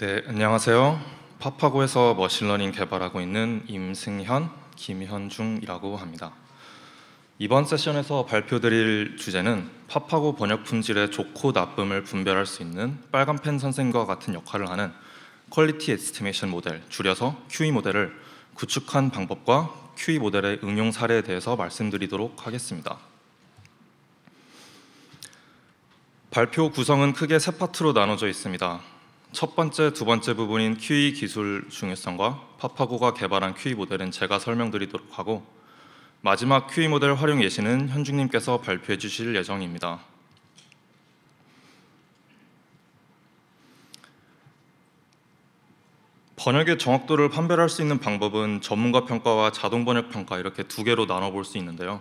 네, 안녕하세요. 파파고에서 머신러닝 개발하고 있는 임승현, 김현중이라고 합니다. 이번 세션에서 발표드릴 주제는 파파고 번역 품질의 좋고 나쁨을 분별할 수 있는 빨간펜 선생과 같은 역할을 하는 퀄리티 에스티메이션 모델, 줄여서 QE 모델을 구축한 방법과 QE 모델의 응용 사례에 대해서 말씀드리도록 하겠습니다. 발표 구성은 크게 세 파트로 나눠져 있습니다. 첫 번째, 두 번째 부분인 QE 기술 중요성과 파파고가 개발한 QE 모델은 제가 설명드리도록 하고, 마지막 QE 모델 활용 예시는 현중님께서 발표해 주실 예정입니다. 번역의 정확도를 판별할 수 있는 방법은 전문가 평가와 자동 번역 평가 이렇게 두 개로 나눠볼 수 있는데요.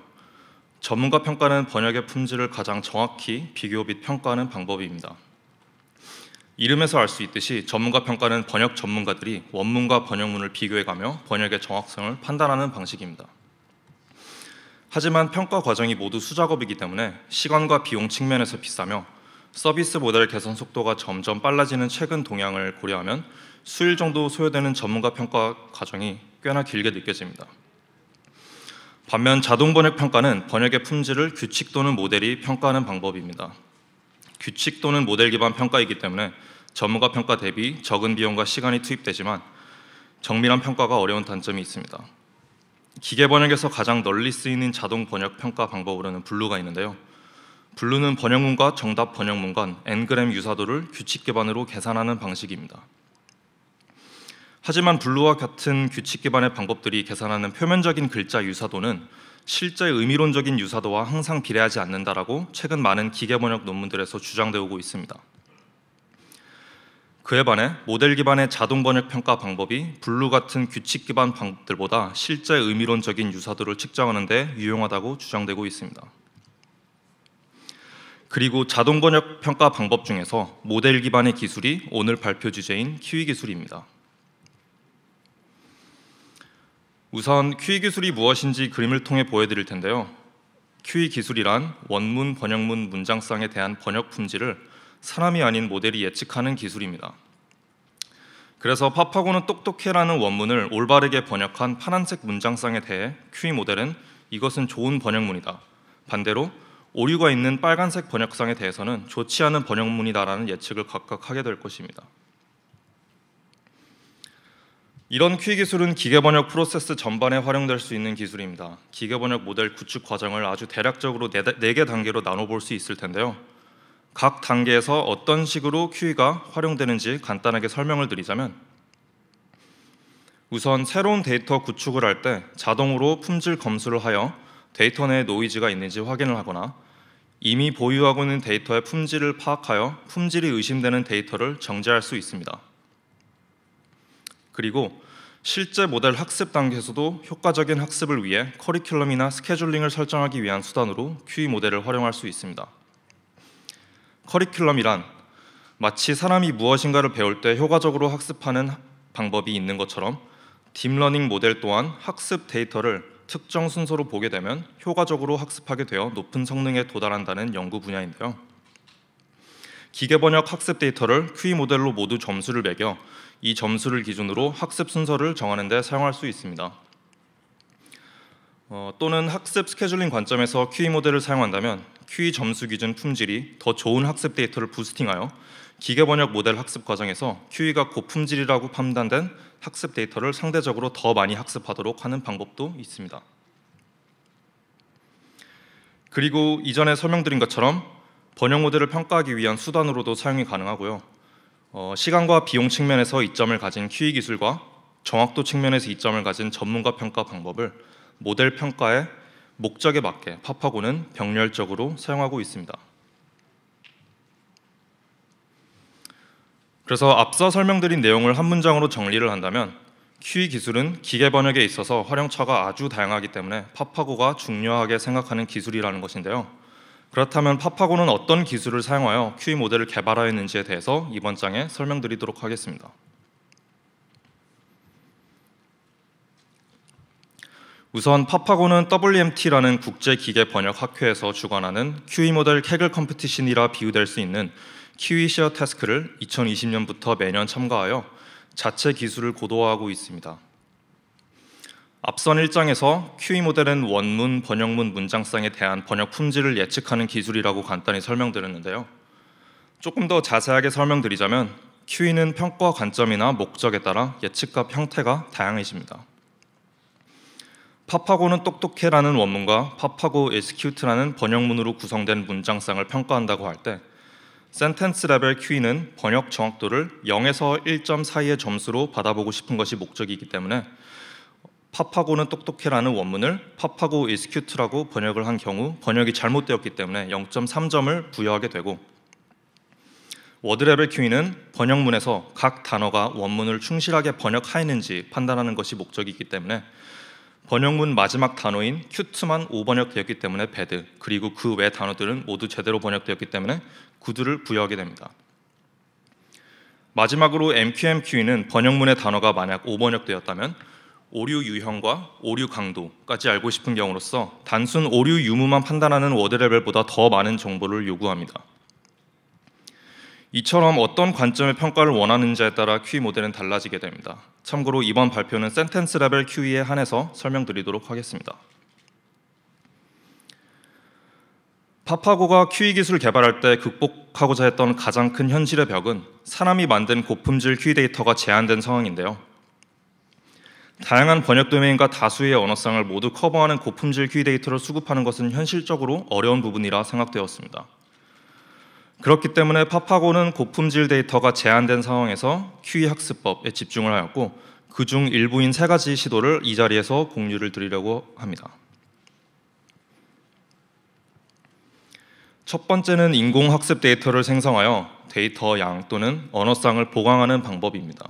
전문가 평가는 번역의 품질을 가장 정확히 비교 및 평가하는 방법입니다. 이름에서 알 수 있듯이 전문가 평가는 번역 전문가들이 원문과 번역문을 비교해가며 번역의 정확성을 판단하는 방식입니다. 하지만 평가 과정이 모두 수작업이기 때문에 시간과 비용 측면에서 비싸며 서비스 모델 개선 속도가 점점 빨라지는 최근 동향을 고려하면 수일 정도 소요되는 전문가 평가 과정이 꽤나 길게 느껴집니다. 반면 자동 번역 평가는 번역의 품질을 규칙 또는 모델이 평가하는 방법입니다. 규칙 또는 모델 기반 평가이기 때문에 전문가 평가 대비 적은 비용과 시간이 투입되지만 정밀한 평가가 어려운 단점이 있습니다. 기계 번역에서 가장 널리 쓰이는 자동 번역 평가 방법으로는 블루가 있는데요. 블루는 번역문과 정답 번역문 간 n그램 유사도를 규칙 기반으로 계산하는 방식입니다. 하지만 블루와 같은 규칙 기반의 방법들이 계산하는 표면적인 글자 유사도는 실제 의미론적인 유사도와 항상 비례하지 않는다라고 최근 많은 기계 번역 논문들에서 주장되어 오고 있습니다. 그에 반해 모델 기반의 자동 번역 평가 방법이 블루 같은 규칙 기반 방법들보다 실제 의미론적인 유사도를 측정하는 데 유용하다고 주장되고 있습니다. 그리고 자동 번역 평가 방법 중에서 모델 기반의 기술이 오늘 발표 주제인 QE 기술입니다. 우선 QE 기술이 무엇인지 그림을 통해 보여드릴 텐데요. QE 기술이란 원문, 번역문, 문장성에 대한 번역 품질을 사람이 아닌 모델이 예측하는 기술입니다. 그래서 파파고는 똑똑해라는 원문을 올바르게 번역한 파란색 문장성에 대해 QE 모델은 이것은 좋은 번역문이다, 반대로 오류가 있는 빨간색 번역성에 대해서는 좋지 않은 번역문이다라는 예측을 각각 하게 될 것입니다. 이런 QE 기술은 기계 번역 프로세스 전반에 활용될 수 있는 기술입니다. 기계 번역 모델 구축 과정을 아주 대략적으로 4개 단계로 나눠볼 수 있을 텐데요. 각 단계에서 어떤 식으로 QE가 활용되는지 간단하게 설명을 드리자면, 우선 새로운 데이터 구축을 할 때 자동으로 품질 검수를 하여 데이터 내에 노이즈가 있는지 확인을 하거나 이미 보유하고 있는 데이터의 품질을 파악하여 품질이 의심되는 데이터를 정지할 수 있습니다. 그리고 실제 모델 학습 단계에서도 효과적인 학습을 위해 커리큘럼이나 스케줄링을 설정하기 위한 수단으로 QE 모델을 활용할 수 있습니다. 커리큘럼이란 마치 사람이 무엇인가를 배울 때 효과적으로 학습하는 방법이 있는 것처럼 딥러닝 모델 또한 학습 데이터를 특정 순서로 보게 되면 효과적으로 학습하게 되어 높은 성능에 도달한다는 연구 분야인데요. 기계 번역 학습 데이터를 QE 모델로 모두 점수를 매겨 이 점수를 기준으로 학습 순서를 정하는 데 사용할 수 있습니다. 또는 학습 스케줄링 관점에서 QE 모델을 사용한다면 QE 점수 기준 품질이 더 좋은 학습 데이터를 부스팅하여 기계 번역 모델 학습 과정에서 QE가 고품질이라고 판단된 학습 데이터를 상대적으로 더 많이 학습하도록 하는 방법도 있습니다. 그리고 이전에 설명드린 것처럼 번역 모델을 평가하기 위한 수단으로도 사용이 가능하고요. 시간과 비용 측면에서 이점을 가진 QE 기술과 정확도 측면에서 이점을 가진 전문가 평가 방법을 모델 평가의 목적에 맞게 파파고는 병렬적으로 사용하고 있습니다. 그래서 앞서 설명드린 내용을 한 문장으로 정리를 한다면, QE 기술은 기계 번역에 있어서 활용처가 아주 다양하기 때문에 파파고가 중요하게 생각하는 기술이라는 것인데요. 그렇다면 파파고는 어떤 기술을 사용하여 QE 모델을 개발하였는지에 대해서 이번 장에 설명드리도록 하겠습니다. 우선 파파고는 WMT라는 국제기계번역학회에서 주관하는 QE 모델 캐글 컴피티션이라 비유될 수 있는 키위 쉐어 태스크를 2020년부터 매년 참가하여 자체 기술을 고도화하고 있습니다. 앞선 1장에서 키위 모델은 원문, 번역문 문장쌍에 대한 번역 품질을 예측하는 기술이라고 간단히 설명드렸는데요. 조금 더 자세하게 설명드리자면 키위는 평가 관점이나 목적에 따라 예측값 형태가 다양해집니다. 파파고는 똑똑해라는 원문과 파파고 execute라는 번역문으로 구성된 문장쌍을 평가한다고 할 때 센텐스 레벨 키위는 번역 정확도를 0에서 1점 사이의 점수로 받아보고 싶은 것이 목적이기 때문에 파파고는 똑똑해라는 원문을 파파고 execute라고 번역을 한 경우 번역이 잘못되었기 때문에 0.3점을 부여하게 되고, 워드 레벨 키위는 번역문에서 각 단어가 원문을 충실하게 번역하였는지 판단하는 것이 목적이기 때문에 번역문 마지막 단어인 cute만 5번역되었기 때문에 bad, 그리고 그 외 단어들은 모두 제대로 번역되었기 때문에 good를 부여하게 됩니다. 마지막으로 MQM 키위는 번역문의 단어가 만약 5번역되었다면 오류 유형과 오류 강도까지 알고 싶은 경우로서 단순 오류 유무만 판단하는 워드 레벨보다 더 많은 정보를 요구합니다. 이처럼 어떤 관점의 평가를 원하는지에 따라 키위 모델은 달라지게 됩니다. 참고로 이번 발표는 센텐스 레벨 키위에 한해서 설명드리도록 하겠습니다. 파파고가 키위 기술을 개발할 때 극복하고자 했던 가장 큰 현실의 벽은 사람이 만든 고품질 키위 데이터가 제한된 상황인데요. 다양한 번역 도메인과 다수의 언어쌍을 모두 커버하는 고품질 키위 데이터를 수급하는 것은 현실적으로 어려운 부분이라 생각되었습니다. 그렇기 때문에 파파고는 고품질 데이터가 제한된 상황에서 키위 학습법에 집중을 하였고, 그중 일부인 3가지 시도를 이 자리에서 공유를 드리려고 합니다. 첫 번째는 인공학습 데이터를 생성하여 데이터 양 또는 언어쌍을 보강하는 방법입니다.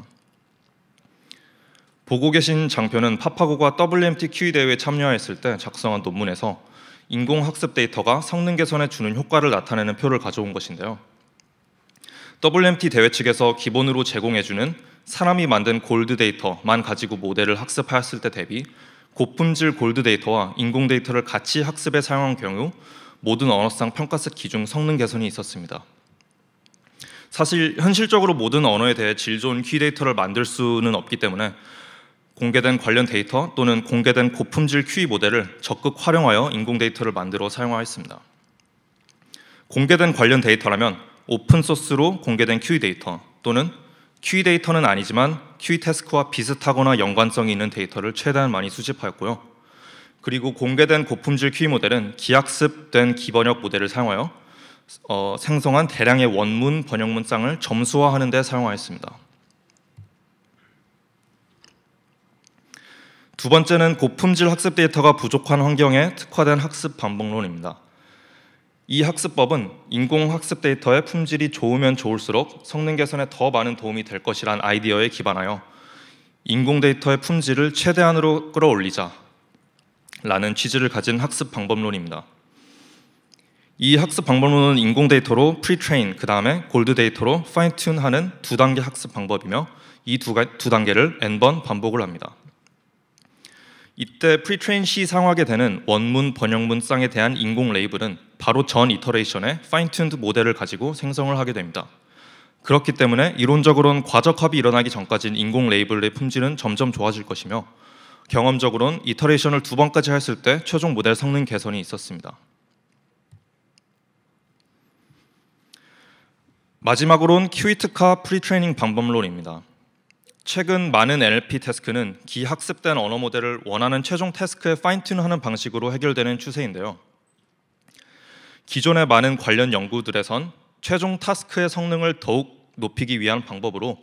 보고 계신 장표는 파파고가 WMT 키위 대회에 참여했을 때 작성한 논문에서 인공학습 데이터가 성능 개선에 주는 효과를 나타내는 표를 가져온 것인데요. WMT 대회 측에서 기본으로 제공해주는 사람이 만든 골드 데이터만 가지고 모델을 학습하였을 때 대비 고품질 골드 데이터와 인공 데이터를 같이 학습에 사용한 경우 모든 언어상 평가셋 기준 성능 개선이 있었습니다. 사실 현실적으로 모든 언어에 대해 질 좋은 키 데이터를 만들 수는 없기 때문에 공개된 관련 데이터 또는 공개된 고품질 키위 모델을 적극 활용하여 인공 데이터를 만들어 사용하였습니다. 공개된 관련 데이터라면 오픈소스로 공개된 키위 데이터 또는 키위 데이터는 아니지만 키위 태스크와 비슷하거나 연관성이 있는 데이터를 최대한 많이 수집하였고요. 그리고 공개된 고품질 키위 모델은 기학습된 기번역 모델을 사용하여 생성한 대량의 원문 번역문 쌍을 점수화하는 데 사용하였습니다. 두 번째는 고품질 학습 데이터가 부족한 환경에 특화된 학습 반복론입니다. 이 학습법은 인공학습 데이터의 품질이 좋으면 좋을수록 성능 개선에 더 많은 도움이 될 것이란 아이디어에 기반하여 인공 데이터의 품질을 최대한으로 끌어올리자 라는 취지를 가진 학습 방법론입니다. 이 학습 방법론은 인공 데이터로 프리트레인, 그 다음에 골드 데이터로 파인튠하는 2단계 학습 방법이며 이 두 단계를 n번 반복을 합니다. 이때 프리트레인 시 사용하게 되는 원문, 번역문 쌍에 대한 인공 레이블은 바로 전 이터레이션의 파인튠드 모델을 가지고 생성을 하게 됩니다. 그렇기 때문에 이론적으로는 과적합이 일어나기 전까지는 인공 레이블의 품질은 점점 좋아질 것이며 경험적으로는 이터레이션을 2번까지 했을 때 최종 모델 성능 개선이 있었습니다. 마지막으로는 키위 특화 프리트레이닝 방법론입니다. 최근 많은 NLP 태스크는 기학습된 언어 모델을 원하는 최종 태스크에 파인튠하는 방식으로 해결되는 추세인데요. 기존의 많은 관련 연구들에선 최종 타스크의 성능을 더욱 높이기 위한 방법으로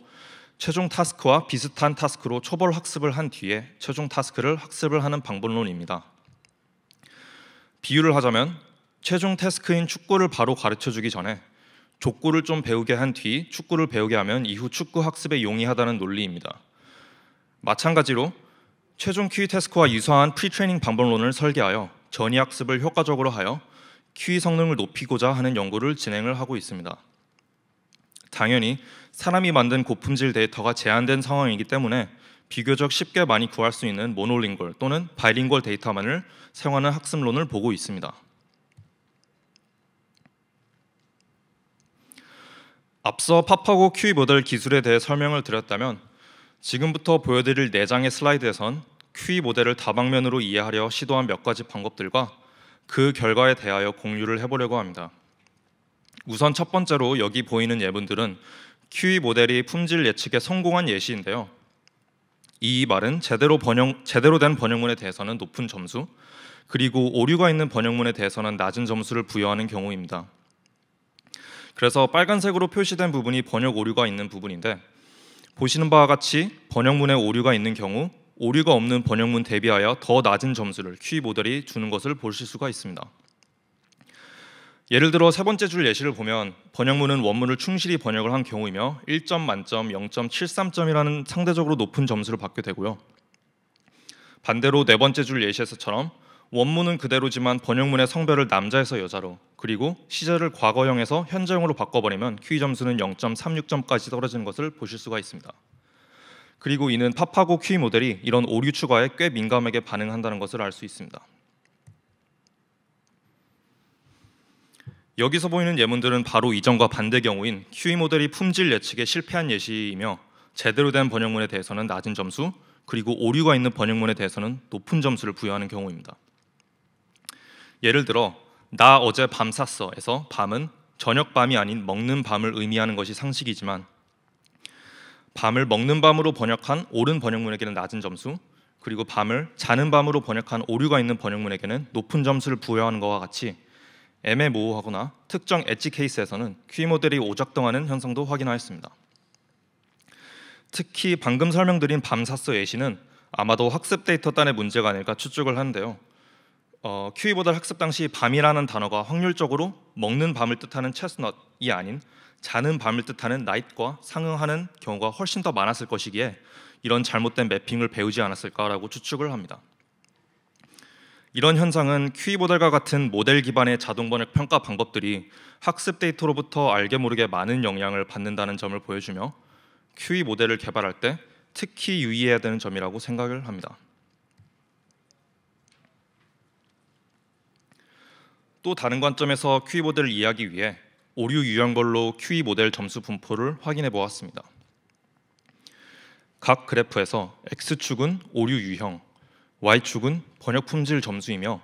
최종 타스크와 비슷한 타스크로 초벌 학습을 한 뒤에 최종 타스크를 학습을 하는 방법론입니다. 비유를 하자면 최종 태스크인 축구를 바로 가르쳐주기 전에 족구를 좀 배우게 한 뒤 축구를 배우게 하면 이후 축구 학습에 용이하다는 논리입니다. 마찬가지로 최종 키위 태스크와 유사한 프리트레이닝 방법론을 설계하여 전이 학습을 효과적으로 하여 키위 성능을 높이고자 하는 연구를 진행을 하고 있습니다. 당연히 사람이 만든 고품질 데이터가 제한된 상황이기 때문에 비교적 쉽게 많이 구할 수 있는 모노링골 또는 바이링골 데이터만을 사용하는 학습론을 보고 있습니다. 앞서 팝하고 QE 모델 기술에 대해 설명을 드렸다면 지금부터 보여드릴 4장의 슬라이드에선 QE 모델을 다방면으로 이해하려 시도한 몇 가지 방법들과 그 결과에 대하여 공유를 해보려고 합니다. 우선 첫 번째로 여기 보이는 예문들은 QE 모델이 품질 예측에 성공한 예시인데요. 이 말은 제대로 된 번역문에 대해서는 높은 점수, 그리고 오류가 있는 번역문에 대해서는 낮은 점수를 부여하는 경우입니다. 그래서 빨간색으로 표시된 부분이 번역 오류가 있는 부분인데, 보시는 바와 같이 번역문에 오류가 있는 경우 오류가 없는 번역문 대비하여 더 낮은 점수를 QE 모델이 주는 것을 보실 수가 있습니다. 예를 들어 세 번째 줄 예시를 보면 번역문은 원문을 충실히 번역을 한 경우이며 1점 만점 0.73점이라는 상대적으로 높은 점수를 받게 되고요. 반대로 네 번째 줄 예시에서처럼 원문은 그대로지만 번역문의 성별을 남자에서 여자로, 그리고 시제를 과거형에서 현재형으로 바꿔버리면 QE 점수는 0.36점까지 떨어지는 것을 보실 수가 있습니다. 그리고 이는 팝하고 QE 모델이 이런 오류 추가에 꽤 민감하게 반응한다는 것을 알 수 있습니다. 여기서 보이는 예문들은 바로 이전과 반대 경우인 QE 모델이 품질 예측에 실패한 예시이며, 제대로 된 번역문에 대해서는 낮은 점수, 그리고 오류가 있는 번역문에 대해서는 높은 점수를 부여하는 경우입니다. 예를 들어 나 어제 밤 샀어에서 밤은 저녁밤이 아닌 먹는 밤을 의미하는 것이 상식이지만, 밤을 먹는 밤으로 번역한 옳은 번역문에게는 낮은 점수, 그리고 밤을 자는 밤으로 번역한 오류가 있는 번역문에게는 높은 점수를 부여하는 것과 같이 애매모호하거나 특정 엣지 케이스에서는 QE 모델이 오작동하는 현상도 확인하였습니다. 특히 방금 설명드린 밤 샀어 예시는 아마도 학습 데이터 단의 문제가 아닐까 추측을 하는데요. QE 모델 학습 당시 밤이라는 단어가 확률적으로 먹는 밤을 뜻하는 chestnut이 아닌 자는 밤을 뜻하는 night과 상응하는 경우가 훨씬 더 많았을 것이기에 이런 잘못된 매핑을 배우지 않았을까라고 추측을 합니다. 이런 현상은 QE 모델과 같은 모델 기반의 자동 번역 평가 방법들이 학습 데이터로부터 알게 모르게 많은 영향을 받는다는 점을 보여주며 QE 모델을 개발할 때 특히 유의해야 되는 점이라고 생각을 합니다. 또 다른 관점에서 QE 모델을 이해하기 위해 오류 유형별로 QE 모델 점수 분포를 확인해 보았습니다. 각 그래프에서 X축은 오류 유형, Y축은 번역 품질 점수이며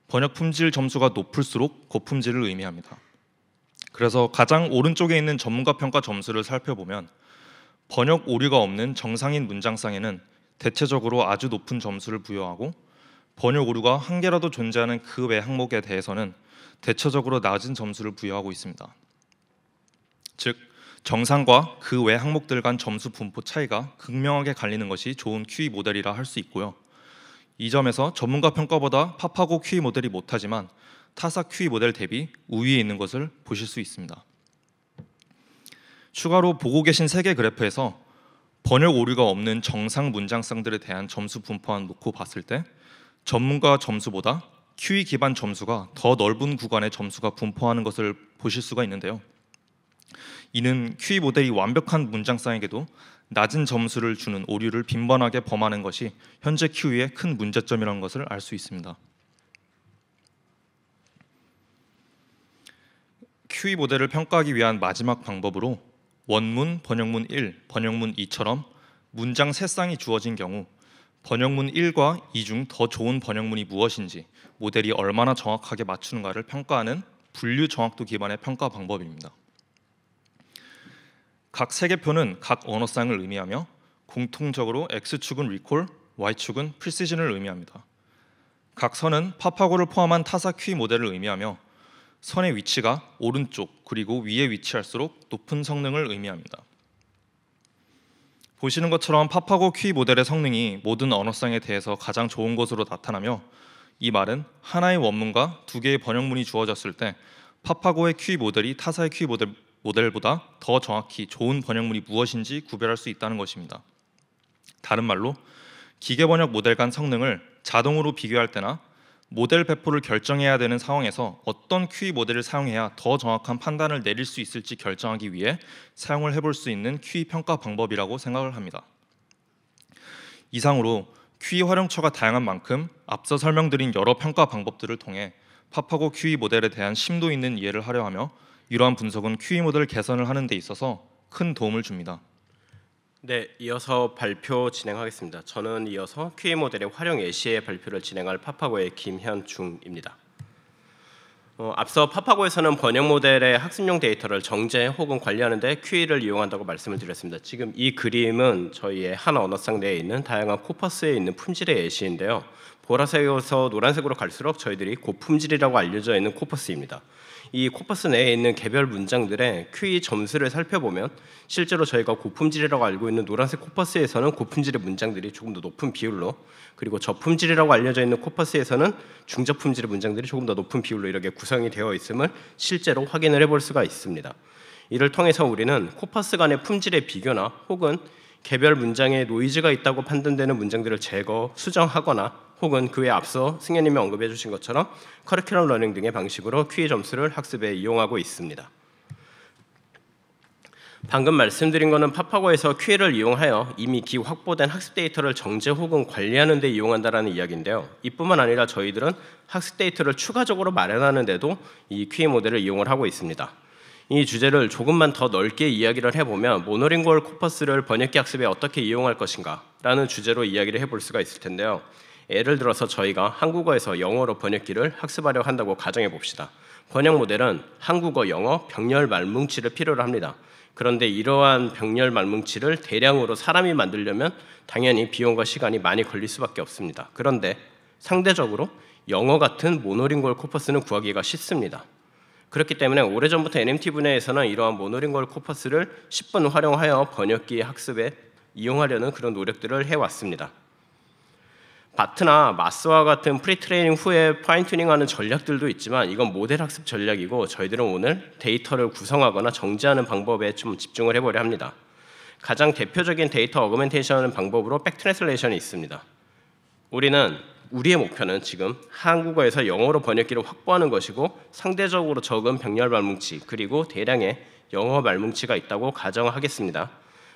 번역 품질 점수가 높을수록 고품질을 의미합니다. 그래서 가장 오른쪽에 있는 전문가 평가 점수를 살펴보면 번역 오류가 없는 정상인 문장상에는 대체적으로 아주 높은 점수를 부여하고, 번역 오류가 한 개라도 존재하는 그 외 항목에 대해서는 대체적으로 낮은 점수를 부여하고 있습니다. 즉 정상과 그 외 항목들 간 점수 분포 차이가 극명하게 갈리는 것이 좋은 QE 모델이라 할 수 있고요. 이 점에서 전문가 평가보다 팝하고 QE 모델이 못하지만 타사 QE 모델 대비 우위에 있는 것을 보실 수 있습니다. 추가로 보고 계신 세 개 그래프에서 번역 오류가 없는 정상 문장상들에 대한 점수 분포만 놓고 봤을 때 전문가 점수보다 QE 기반 점수가 더 넓은 구간의 점수가 분포하는 것을 보실 수가 있는데요. 이는 QE 모델이 완벽한 문장상에게도 낮은 점수를 주는 오류를 빈번하게 범하는 것이 현재 QE의 큰 문제점이라는 것을 알 수 있습니다. QE 모델을 평가하기 위한 마지막 방법으로 원문, 번역문 1, 번역문 2처럼 문장 세 쌍이 주어진 경우 번역문 1과 2 중 더 좋은 번역문이 무엇인지 모델이 얼마나 정확하게 맞추는가를 평가하는 분류 정확도 기반의 평가 방법입니다. 각 세 개표는 각 언어쌍을 의미하며 공통적으로 X축은 recall, Y축은 precision을 의미합니다. 각 선은 팝하고를 포함한 타사 QE 모델을 의미하며 선의 위치가 오른쪽 그리고 위에 위치할수록 높은 성능을 의미합니다. 보시는 것처럼 팝하고 QE 모델의 성능이 모든 언어쌍에 대해서 가장 좋은 것으로 나타나며, 이 말은 하나의 원문과 두 개의 번역문이 주어졌을 때 팝하고의 QE 모델이 타사의 QE 모델보다 더 정확히 좋은 번역문이 무엇인지 구별할 수 있다는 것입니다. 다른 말로 기계 번역 모델 간 성능을 자동으로 비교할 때나 모델 배포를 결정해야 되는 상황에서 어떤 QE 모델을 사용해야 더 정확한 판단을 내릴 수 있을지 결정하기 위해 사용을 해볼 수 있는 QE 평가 방법이라고 생각을 합니다. 이상으로 QE 활용처가 다양한 만큼 앞서 설명드린 여러 평가 방법들을 통해 팝하고 QE 모델에 대한 심도 있는 이해를 하려 하며 이러한 분석은 QE 모델 개선을 하는 데 있어서 큰 도움을 줍니다. 네, 이어서 발표 진행하겠습니다. 저는 이어서 QE 모델의 활용 예시의 발표를 진행할 파파고의 김현중입니다. 앞서 파파고에서는 번역 모델의 학습용 데이터를 정제 혹은 관리하는 데 QE를 이용한다고 말씀을 드렸습니다. 지금 이 그림은 저희의 한 언어상 내에 있는 다양한 코퍼스에 있는 품질의 예시인데요. 보라색에서 노란색으로 갈수록 저희들이 고품질이라고 알려져 있는 코퍼스입니다. 이 코퍼스 내에 있는 개별 문장들의 QE 점수를 살펴보면 실제로 저희가 고품질이라고 알고 있는 노란색 코퍼스에서는 고품질의 문장들이 조금 더 높은 비율로, 그리고 저품질이라고 알려져 있는 코퍼스에서는 중저품질의 문장들이 조금 더 높은 비율로 이렇게 구성이 되어 있음을 실제로 확인을 해볼 수가 있습니다. 이를 통해서 우리는 코퍼스 간의 품질의 비교나 혹은 개별 문장에 노이즈가 있다고 판단되는 문장들을 수정하거나 혹은 그에 앞서 승현님이 언급해 주신 것처럼 커리큘럼 러닝 등의 방식으로 QE 점수를 학습에 이용하고 있습니다. 방금 말씀드린 것은 파파고에서 QE를 이용하여 이미 확보된 학습 데이터를 정제 혹은 관리하는 데 이용한다는 이야기인데요. 이뿐만 아니라 저희들은 학습 데이터를 추가적으로 마련하는 데도 이 QE 모델을 이용을 하고 있습니다. 이 주제를 조금만 더 넓게 이야기를 해보면 모노링구얼 코퍼스를 번역기 학습에 어떻게 이용할 것인가 라는 주제로 이야기를 해볼 수가 있을 텐데요. 예를 들어서 저희가 한국어에서 영어로 번역기를 학습하려 한다고 가정해 봅시다. 번역 모델은 한국어, 영어, 병렬 말뭉치를 필요로 합니다. 그런데 이러한 병렬 말뭉치를 대량으로 사람이 만들려면 당연히 비용과 시간이 많이 걸릴 수밖에 없습니다. 그런데 상대적으로 영어 같은 모노링구얼 코퍼스는 구하기가 쉽습니다. 그렇기 때문에 오래전부터 NMT 분야에서는 이러한 모노링구얼 코퍼스를 10분 활용하여 번역기 학습에 이용하려는 그런 노력들을 해왔습니다. 바트나 마스와 같은 프리트레이닝 후에 파인튜닝하는 전략들도 있지만 이건 모델 학습 전략이고 저희들은 오늘 데이터를 구성하거나 정제하는 방법에 좀 집중을 해보려 합니다. 가장 대표적인 데이터 어그멘테이션 방법으로 백트랜슬레이션이 있습니다. 우리의 목표는 지금 한국어에서 영어로 번역기를 확보하는 것이고 상대적으로 적은 병렬 말뭉치 그리고 대량의 영어 말뭉치가 있다고 가정하겠습니다.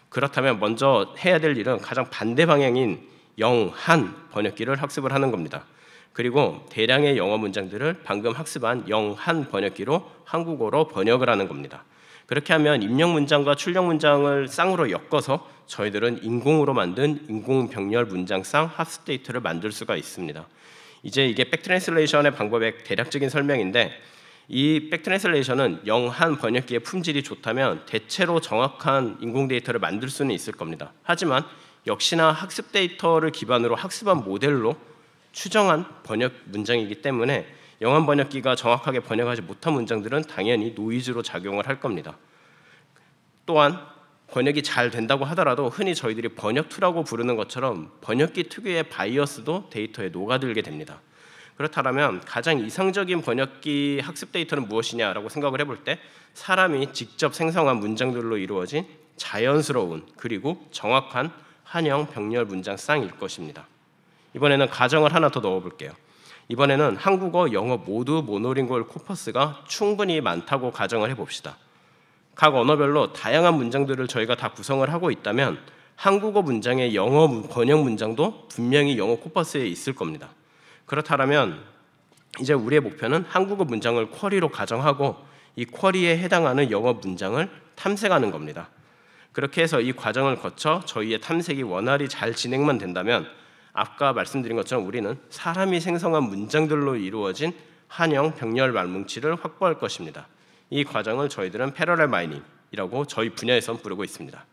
그렇다면 먼저 해야 될 일은 가장 반대 방향인 영한 번역기를 학습을 하는 겁니다. 그리고 대량의 영어 문장들을 방금 학습한 영한 번역기로 한국어로 번역을 하는 겁니다. 그렇게 하면 입력 문장과 출력 문장을 쌍으로 엮어서 저희들은 인공으로 만든 인공 병렬 문장쌍 학습 데이터를 만들 수가 있습니다. 이제 이게 백트랜슬레이션의 방법의 대략적인 설명인데 이 백트랜슬레이션은 영한 번역기의 품질이 좋다면 대체로 정확한 인공 데이터를 만들 수는 있을 겁니다. 하지만 역시나 학습 데이터를 기반으로 학습한 모델로 추정한 번역 문장이기 때문에 영한 번역기가 정확하게 번역하지 못한 문장들은 당연히 노이즈로 작용을 할 겁니다. 또한 번역이 잘 된다고 하더라도 흔히 저희들이 번역2라고 부르는 것처럼 번역기 특유의 바이어스도 데이터에 녹아들게 됩니다. 그렇다면 가장 이상적인 번역기 학습 데이터는 무엇이냐라고 생각을 해볼 때 사람이 직접 생성한 문장들로 이루어진 자연스러운 그리고 정확한 한영 병렬 문장쌍일 것입니다. 이번에는 가정을 하나 더 넣어볼게요. 이번에는 한국어, 영어 모두 모노링구얼 코퍼스가 충분히 많다고 가정을 해봅시다. 각 언어별로 다양한 문장들을 저희가 다 구성을 하고 있다면 한국어 문장의 영어 번역 문장도 분명히 영어 코퍼스에 있을 겁니다. 그렇다면 이제 우리의 목표는 한국어 문장을 쿼리로 가정하고 이 쿼리에 해당하는 영어 문장을 탐색하는 겁니다. 그렇게 해서 이 과정을 거쳐 저희의 탐색이 원활히 잘 진행만 된다면 아까 말씀드린 것처럼 우리는 사람이 생성한 문장들로 이루어진 한영 병렬 말뭉치를 확보할 것입니다. 이 과정을 저희들은 패러렐 마이닝이라고 저희 분야에선 부르고 있습니다.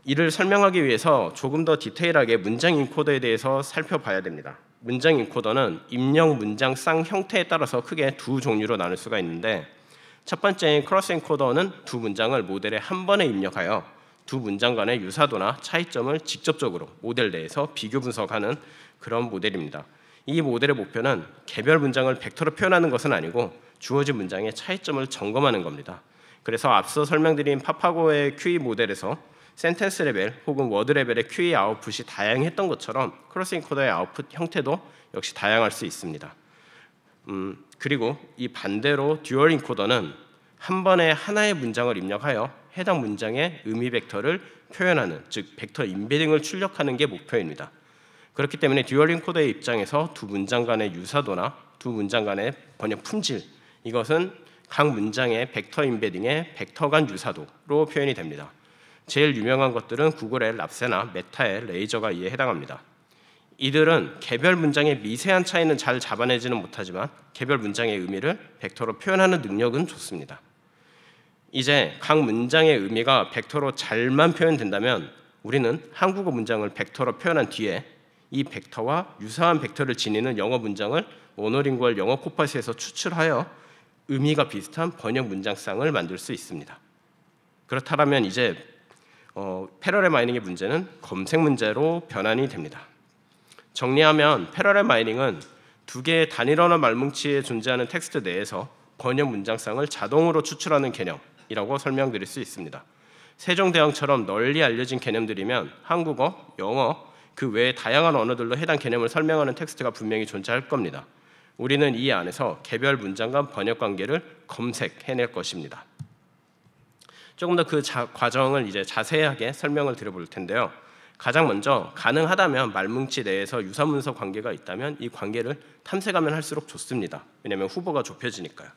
이를 설명하기 위해서 조금 더 디테일하게 문장 인코더에 대해서 살펴봐야 됩니다. 문장 인코더는 입력 문장 쌍 형태에 따라서 크게 두 종류로 나눌 수가 있는데 첫 번째인 크로스 인코더는 두 문장을 모델에 한 번에 입력하여 두 문장 간의 유사도나 차이점을 직접적으로 모델 내에서 비교 분석하는 그런 모델입니다. 이 모델의 목표는 개별 문장을 벡터로 표현하는 것은 아니고 주어진 문장의 차이점을 점검하는 겁니다. 그래서 앞서 설명드린 파파고의 QE 모델에서 센텐스 레벨 혹은 워드 레벨의 QE 아웃풋이 다양했던 것처럼 크로스 인코더의 아웃풋 형태도 역시 다양할 수 있습니다. 그리고 이 반대로 듀얼 인코더는 한 번에 하나의 문장을 입력하여 해당 문장의 의미 벡터를 표현하는, 즉 벡터 인베딩을 출력하는 게 목표입니다. 그렇기 때문에 듀얼 인코더의 입장에서 두 문장 간의 유사도나 두 문장 간의 번역 품질, 이것은 각 문장의 벡터 임베딩의 벡터 간 유사도로 표현이 됩니다. 제일 유명한 것들은 구글의 랍세나 메타의 레이저가 이에 해당합니다. 이들은 개별 문장의 미세한 차이는 잘 잡아내지는 못하지만 개별 문장의 의미를 벡터로 표현하는 능력은 좋습니다. 이제 각 문장의 의미가 벡터로 잘만 표현된다면 우리는 한국어 문장을 벡터로 표현한 뒤에 이 벡터와 유사한 벡터를 지니는 영어 문장을 모노링구얼 영어 코퍼스에서 추출하여 의미가 비슷한 번역 문장쌍을 만들 수 있습니다. 그렇다면 이제 패러렐 마이닝의 문제는 검색 문제로 변환이 됩니다. 정리하면 패러렐 마이닝은 두 개의 단일 언어 말뭉치에 존재하는 텍스트 내에서 번역 문장쌍을 자동으로 추출하는 개념이라고 설명드릴 수 있습니다. 세종대왕처럼 널리 알려진 개념들이면 한국어, 영어, 그 외의 다양한 언어들로 해당 개념을 설명하는 텍스트가 분명히 존재할 겁니다. 우리는 이 안에서 개별 문장 간 번역 관계를 검색해낼 것입니다. 조금 더 그 과정을 이제 자세하게 설명을 드려볼 텐데요. 가장 먼저 가능하다면 말뭉치 내에서 유사문서 관계가 있다면 이 관계를 탐색하면 할수록 좋습니다. 왜냐하면 후보가 좁혀지니까요.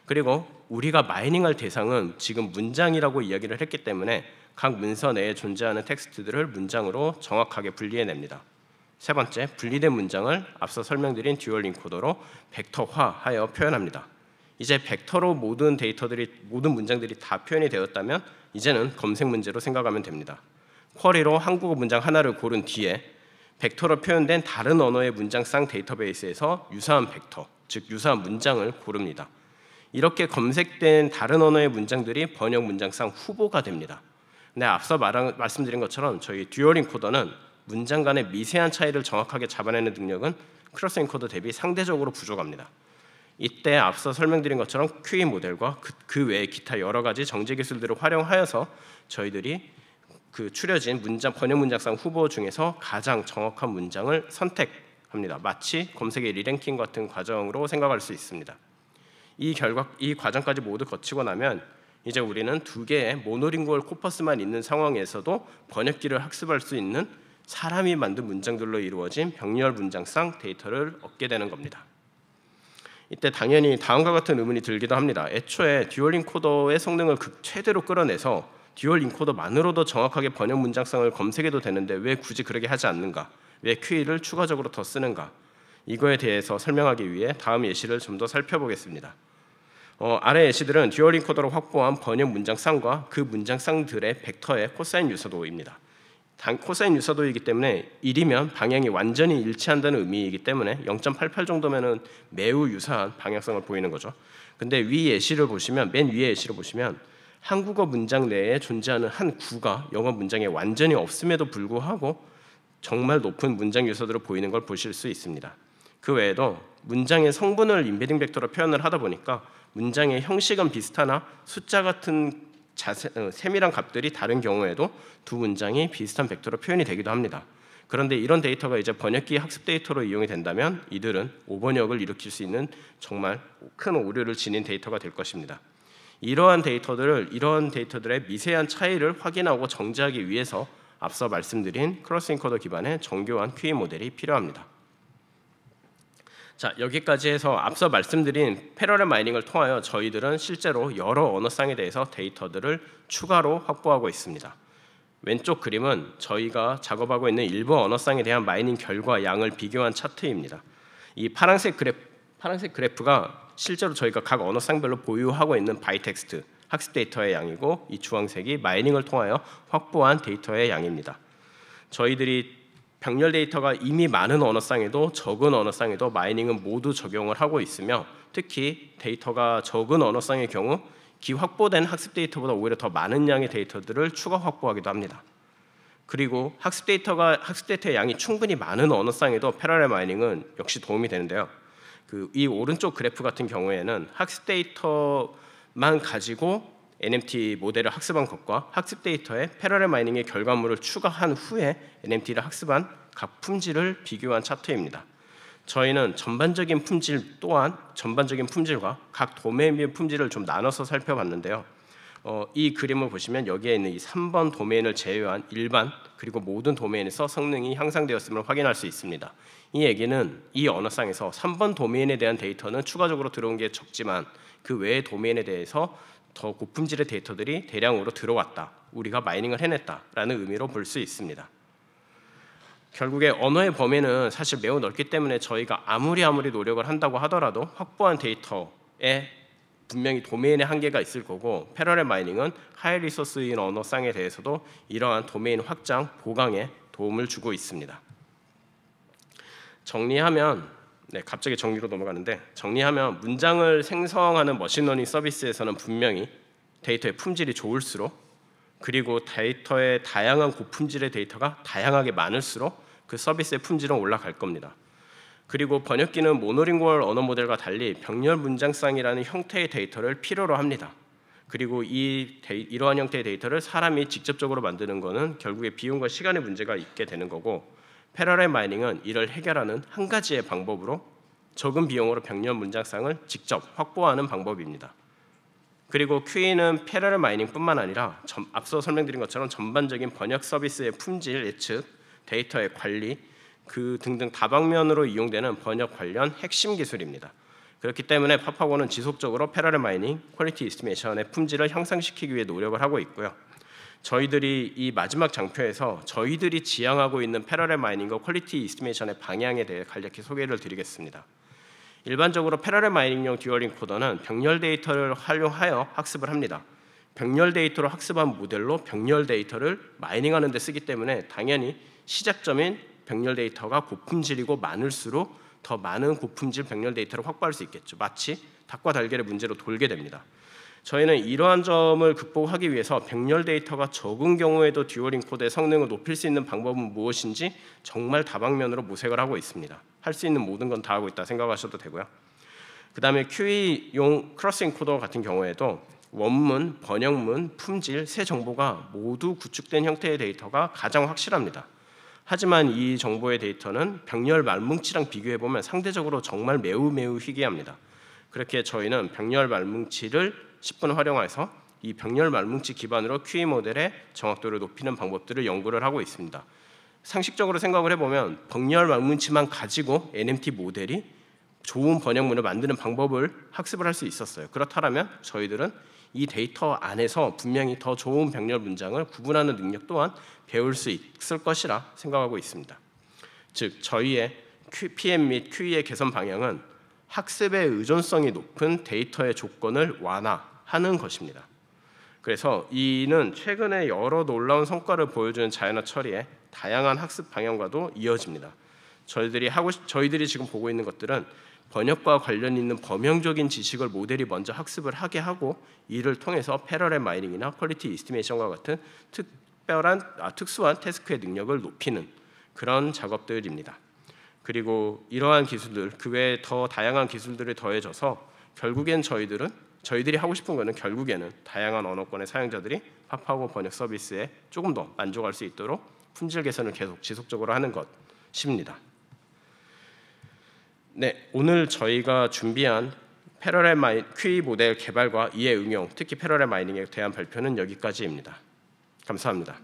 그리고 우리가 마이닝할 대상은 지금 문장이라고 이야기를 했기 때문에 각 문서 내에 존재하는 텍스트들을 문장으로 정확하게 분리해냅니다. 세 번째, 분리된 문장을 앞서 설명드린 듀얼 인코더로 벡터화하여 표현합니다. 이제 벡터로 모든 문장들이 다 표현이 되었다면 이제는 검색 문제로 생각하면 됩니다. 쿼리로 한국어 문장 하나를 고른 뒤에 벡터로 표현된 다른 언어의 문장쌍 데이터베이스에서 유사한 벡터, 즉 유사한 문장을 고릅니다. 이렇게 검색된 다른 언어의 문장들이 번역 문장쌍 후보가 됩니다. 근데 앞서 말씀드린 것처럼 저희 듀얼 인코더는 문장 간의 미세한 차이를 정확하게 잡아내는 능력은 크로스 인코더 대비 상대적으로 부족합니다. 이때 앞서 설명드린 것처럼 QE 모델과 그 외의 기타 여러 가지 정제 기술들을 활용하여서 저희들이 그 추려진 번역 문장쌍 후보 중에서 가장 정확한 문장을 선택합니다. 마치 검색의 리랭킹 같은 과정으로 생각할 수 있습니다. 이 과정까지 모두 거치고 나면 이제 우리는 두 개의 모노링구얼 코퍼스만 있는 상황에서도 번역기를 학습할 수 있는 사람이 만든 문장들로 이루어진 병렬 문장쌍 데이터를 얻게 되는 겁니다. 이때 당연히 다음과 같은 의문이 들기도 합니다. 애초에 듀얼 인코더의 성능을 최대로 끌어내서 듀얼 인코더만으로도 정확하게 번역 문장쌍을 검색해도 되는데 왜 굳이 그렇게 하지 않는가? 왜 QE를 추가적으로 더 쓰는가? 이거에 대해서 설명하기 위해 다음 예시를 좀 더 살펴보겠습니다. 아래 예시들은 듀얼 인코더로 확보한 번역 문장쌍과 그 문장쌍들의 벡터의 코사인 유사도입니다. 코사인 유사도이기 때문에 1이면 방향이 완전히 일치한다는 의미이기 때문에 0.88 정도면은 매우 유사한 방향성을 보이는 거죠. 근데 맨 위의 예시를 보시면 한국어 문장 내에 존재하는 한 구가 영어 문장에 완전히 없음에도 불구하고 정말 높은 문장 유사도로 보이는 걸 보실 수 있습니다. 그 외에도 문장의 성분을 임베딩 벡터로 표현을 하다 보니까 문장의 형식은 비슷하나 숫자 같은 세밀한 값들이 다른 경우에도 두 문장이 비슷한 벡터로 표현이 되기도 합니다. 그런데 이런 데이터가 이제 번역기 학습 데이터로 이용이 된다면 이들은 오번역을 일으킬 수 있는 정말 큰 오류를 지닌 데이터가 될 것입니다. 이러한 데이터들의 미세한 차이를 확인하고 정제하기 위해서 앞서 말씀드린 크로스 인코더 기반의 정교한 QE 모델이 필요합니다. 자, 여기까지 해서 앞서 말씀드린 패러렐 마이닝을 통하여 저희들은 실제로 여러 언어쌍에 대해서 데이터들을 추가로 확보하고 있습니다. 왼쪽 그림은 저희가 작업하고 있는 일부 언어쌍에 대한 마이닝 결과 양을 비교한 차트입니다. 이 파란색 그래프가 실제로 저희가 각 언어쌍별로 보유하고 있는 바이텍스트 학습 데이터의 양이고 이 주황색이 마이닝을 통하여 확보한 데이터의 양입니다. 저희들이 병렬 데이터가 이미 많은 언어쌍에도 적은 언어쌍에도 마이닝은 모두 적용을 하고 있으며 특히 데이터가 적은 언어쌍의 경우 기확보된 학습 데이터보다 오히려 더 많은 양의 데이터들을 추가 확보하기도 합니다. 그리고 학습 데이터의 양이 충분히 많은 언어쌍에도 패러렐 마이닝은 역시 도움이 되는데요. 이 오른쪽 그래프 같은 경우에는 학습 데이터만 가지고 NMT 모델을 학습한 것과 학습 데이터에 패러렐 마이닝의 결과물을 추가한 후에 NMT를 학습한 각 품질을 비교한 차트입니다. 저희는 전반적인 품질과 각 도메인의 품질을 좀 나눠서 살펴봤는데요. 이 그림을 보시면 여기에 있는 이 3번 도메인을 제외한 일반 그리고 모든 도메인에서 성능이 향상되었음을 확인할 수 있습니다. 이 얘기는 이 언어상에서 3번 도메인에 대한 데이터는 추가적으로 들어온 게 적지만 그 외의 도메인에 대해서 더 고품질의 데이터들이 대량으로 들어왔다, 우리가 마이닝을 해냈다라는 의미로 볼 수 있습니다. 결국에 언어의 범위는 사실 매우 넓기 때문에 저희가 아무리 노력을 한다고 하더라도 확보한 데이터에 분명히 도메인의 한계가 있을 거고, 패러렐 마이닝은 하이 리소스인 언어상에 대해서도 이러한 도메인 확장, 보강에 도움을 주고 있습니다. 정리하면, 갑자기 정리로 넘어가는데, 정리하면 문장을 생성하는 머신러닝 서비스에서는 분명히 데이터의 품질이 좋을수록, 그리고 데이터의 다양한 고품질의 데이터가 다양하게 많을수록 그 서비스의 품질은 올라갈 겁니다. 그리고 번역기는 모노링구얼 언어 모델과 달리 병렬 문장쌍이라는 형태의 데이터를 필요로 합니다. 그리고 이러한 형태의 데이터를 사람이 직접적으로 만드는 것은 결국에 비용과 시간의 문제가 있게 되는 거고, 패러렐 마이닝은 이를 해결하는 한 가지의 방법으로 적은 비용으로 병렬 문장쌍을 직접 확보하는 방법입니다. 그리고 QE는 패러렐 마이닝뿐만 아니라 앞서 설명드린 것처럼 전반적인 번역 서비스의 품질 예측, 데이터의 관리, 그 등등 다방면으로 이용되는 번역 관련 핵심 기술입니다. 그렇기 때문에 파파고는 지속적으로 패러렐 마이닝, 퀄리티 이스티메이션의 품질을 향상시키기 위해 노력을 하고 있고요. 저희들이 이 마지막 장표에서 저희들이 지향하고 있는 패러렐 마이닝과 퀄리티 이스티메이션의 방향에 대해 간략히 소개를 드리겠습니다. 일반적으로 패러렐 마이닝용 듀얼링 코더는 병렬 데이터를 활용하여 학습을 합니다. 병렬 데이터로 학습한 모델로 병렬 데이터를 마이닝하는 데 쓰기 때문에 당연히 시작점인 병렬 데이터가 고품질이고 많을수록 더 많은 고품질 병렬 데이터를 확보할 수 있겠죠. 마치 닭과 달걀의 문제로 돌게 됩니다. 저희는 이러한 점을 극복하기 위해서 병렬 데이터가 적은 경우에도 듀얼링 코드의 성능을 높일 수 있는 방법은 무엇인지 정말 다방면으로 모색을 하고 있습니다. 할 수 있는 모든 건 다 하고 있다 생각하셔도 되고요. 그 다음에 QE용 크로스 인코더 같은 경우에도 원문, 번역문, 품질, 새 정보가 모두 구축된 형태의 데이터가 가장 확실합니다. 하지만 이 정보의 데이터는 병렬 말뭉치랑 비교해보면 상대적으로 정말 매우 희귀합니다. 그렇게 저희는 병렬 말뭉치를 10분 활용해서 이 병렬 말뭉치 기반으로 QE 모델의 정확도를 높이는 방법들을 연구를 하고 있습니다. 상식적으로 생각을 해보면 병렬 말뭉치만 가지고 NMT 모델이 좋은 번역문을 만드는 방법을 학습을 할 수 있었어요. 그렇다면 저희들은 이 데이터 안에서 분명히 더 좋은 병렬 문장을 구분하는 능력 또한 배울 수 있을 것이라 생각하고 있습니다. 즉 저희의 PM 및 QE의 개선 방향은 학습의 의존성이 높은 데이터의 조건을 완화하는 것입니다. 그래서 이는 최근에 여러 놀라운 성과를 보여주는 자연어 처리의 다양한 학습 방향과도 이어집니다. 저희들이 지금 보고 있는 것들은 번역과 관련 있는 범용적인 지식을 모델이 먼저 학습을 하게 하고 이를 통해서 패러렐 마이닝이나 퀄리티 이스티메이션과 같은 특수한 태스크의 능력을 높이는 그런 작업들입니다. 그리고 이러한 기술들, 그 외에 더 다양한 기술들이 더해져서 결국엔 저희들이 하고 싶은 거는 결국에는 다양한 언어권의 사용자들이 파파고 번역 서비스에 조금 더 만족할 수 있도록 품질 개선을 계속 지속적으로 하는 것입니다. 오늘 저희가 준비한 패러렐 QE 모델 개발과 이의 응용, 특히 패러렐 마이닝에 대한 발표는 여기까지입니다. 감사합니다.